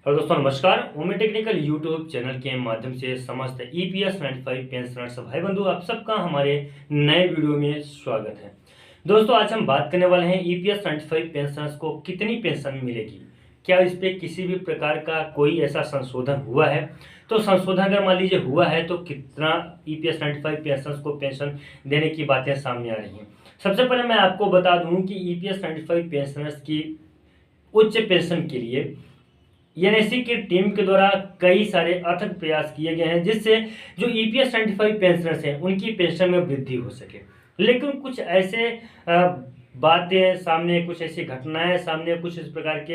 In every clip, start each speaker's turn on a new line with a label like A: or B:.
A: Hello दोस्तों, नमस्कार। ओमी technical YouTube channel के माध्यम से समस्त ईपीएस 95 पेंशनर्स भाई बंधु आप सबका हमारे नए वीडियो में स्वागत है। दोस्तों, आज हम बात करने वाले हैं ईपीएस 95 पेंशनर्स को कितनी पेंशन मिलेगी, क्या इस पे किसी भी प्रकार का कोई ऐसा संशोधन हुआ है। तो संशोधन अगर मान लीजिए हुआ है तो कितना ईपीएस 95 पेंशनर्स को पेंशन देने की बातें सामने आ रही हैं। सबसे पहले मैं आपको बता दूं कि ईपीएस 95 पेंशनर्स की उच्च पेंशन के लिए एनएससी की टीम के द्वारा कई सारे अथक प्रयास किए गए हैं जिससे जो ईपीएस 95 पेंशनर्स हैं उनकी पेंशन में वृद्धि हो सके। लेकिन कुछ ऐसे बातें सामने, कुछ ऐसी घटनाएं सामने, कुछ इस प्रकार के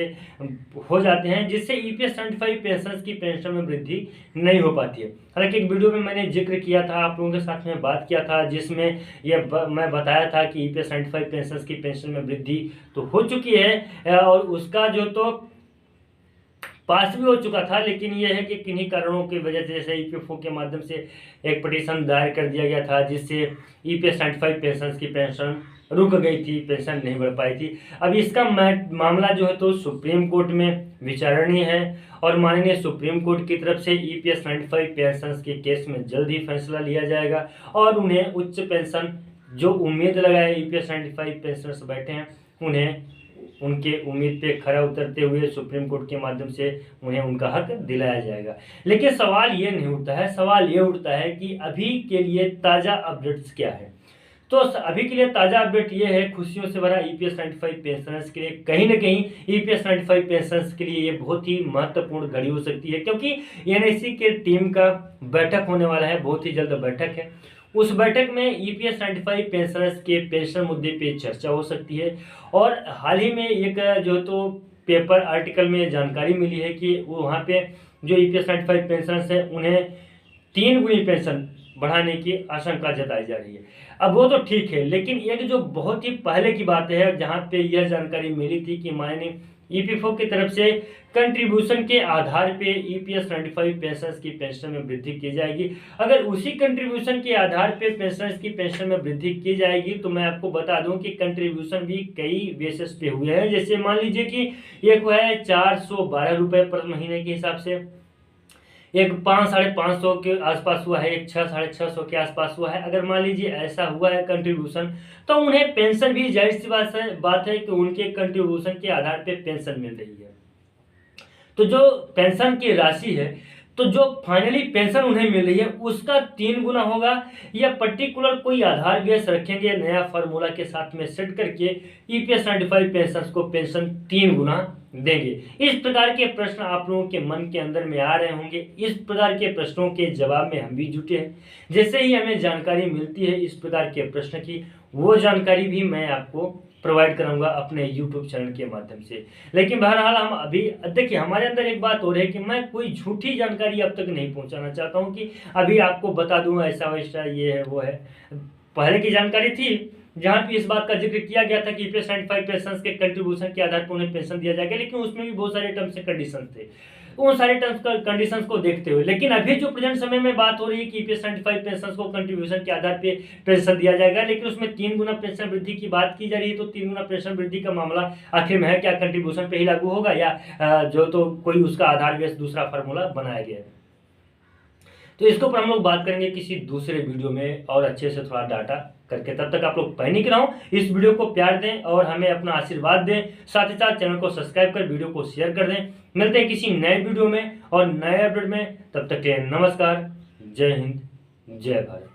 A: हो जाते हैं जिससे ईपीएस 75 पेंशनर्स की पेंशन में वृद्धि नहीं हो पाती है। हालांकि एक वीडियो में मैंने जिक्र किया था, आप लोगों के साथ में बात किया था, जिसमें मैं बताया था कि ईपीएस 95 पेंशनर्स की पेंशन में वृद्धि तो हो चुकी है और उसका जो तो पास भी हो चुका था। लेकिन यह है कि किन्हीं कारणों की वजह से, जैसे ईपीएफओ के माध्यम से एक पिटीशन दायर कर दिया गया था जिससे ईपीएस 95 पेंशन की पेंशन रुक गई थी, पेंशन नहीं बढ़ पाई थी। अब इसका मामला जो है तो सुप्रीम कोर्ट में विचारणीय है और माननीय सुप्रीम कोर्ट की तरफ से ईपीएस 95 पेंशन के केस में जल्द ही फैसला लिया जाएगा और उन्हें उच्च पेंशन जो उम्मीद लगाए ईपीएस 95 पेंशनर्स बैठे हैं उन्हें उनके उम्मीद पे खरा उतरते हुए सुप्रीम कोर्ट के माध्यम से उन्हें उनका हक दिलाया जाएगा। लेकिन सवाल ये नहीं उठता है, सवाल ये उठता है कि अभी के लिए ताज़ा अपडेट्स क्या है। तो अभी के लिए ताज़ा अपडेट ये है, खुशियों से भरा ईपीएस 95 पेंशनर्स के लिए कहीं ना कहीं ईपीएस 95 पेंशनर्स के लिए ये बहुत ही महत्वपूर्ण घड़ी हो सकती है, क्योंकि एनआईसी के टीम का बैठक होने वाला है, बहुत ही जल्द बैठक है। उस बैठक में ईपीएस 95 पेंशनर्स के पेंशन मुद्दे पे चर्चा हो सकती है। और हाल ही में एक जो तो पेपर आर्टिकल में जानकारी मिली है कि वहाँ पे जो ईपीएस 95 पेंशनर्स है उन्हें 3 गुनी पेंशन बढ़ाने की आशंका जताई जा रही है। अब वो तो ठीक है, लेकिन एक जो बहुत ही पहले की बात है जहाँ पे यह जानकारी मिली थी कि माननीय ईपीएफओ की तरफ से कंट्रीब्यूशन के आधार पे ईपीएस 95 पेंशनर्स की पेंशन में वृद्धि की जाएगी। अगर उसी कंट्रीब्यूशन के आधार पे पेंशनर्स की पेंशन में वृद्धि की जाएगी तो मैं आपको बता दूं कि कंट्रीब्यूशन भी कई बेसिस पे हुए हैं। जैसे मान लीजिए कि एक है 412 रुपये पर महीने के हिसाब से, एक 500-550 के आसपास हुआ है, एक 600-650 के आसपास हुआ है। अगर मान लीजिए ऐसा हुआ है कंट्रीब्यूशन तो उन्हें पेंशन भी जाहिर सी बात है कि उनके कंट्रीब्यूशन के आधार पे पेंशन मिल रही है। तो जो पेंशन की राशि है, तो जो फाइनली पेंशन उन्हें मिल रही है उसका 3 गुना होगा या पर्टिकुलर कोई आधार बेस रखेंगे नया फार्मूला के साथ में सेट करके ईपीएस 95 पेंशन को पेंशन 3 गुना देंगे। इस प्रकार के प्रश्न आप लोगों के मन के अंदर में आ रहे होंगे। इस प्रकार के प्रश्नों के जवाब में हम भी जुटे हैं। जैसे ही हमें जानकारी मिलती है इस प्रकार के प्रश्न की, वो जानकारी भी मैं आपको प्रोवाइड कराऊंगा अपने यूट्यूब चैनल के माध्यम से। लेकिन बहरहाल हम अभी देखिए, हमारे अंदर एक बात और है कि मैं कोई झूठी जानकारी अब तक नहीं पहुंचाना चाहता हूं कि अभी आपको बता दूं ऐसा वैसा ये है वो है। पहले की जानकारी थी जहां पे इस बात का जिक्र किया गया था कि ईपीएस 95 पेंशन के कंट्रीब्यूशन के आधार पर उन्हें पेंशन दिया जाएगा, लेकिन उसमें भी बहुत सारे टर्म्स एंड कंडीशन थे। उन सारे टर्म्स कंडीशंस को देखते हुए, लेकिन अभी जो प्रेजेंट समय में बात हो रही है कि ईपीएस 95 पेंशन को कंट्रीब्यूशन के आधार पे पेंशन दिया जाएगा, लेकिन उसमें 3 गुना पेंशन वृद्धि की बात की जा रही है। तो 3 गुना पेंशन वृद्धि का मामला आखिर में है क्या कंट्रीब्यूशन पे ही लागू होगा या जो तो कोई उसका आधार बेस दूसरा फार्मूला बनाया गया है। तो इसके ऊपर हम लोग बात करेंगे किसी दूसरे वीडियो में और अच्छे से थोड़ा डाटा करके। तब तक आप लोग पैनिक ना हो, इस वीडियो को प्यार दें और हमें अपना आशीर्वाद दें। साथ ही साथ चैनल को सब्सक्राइब कर वीडियो को शेयर कर दें। मिलते हैं किसी नए वीडियो में और नए अपडेट में। तब तक के लिए नमस्कार, जय हिंद, जय भारत।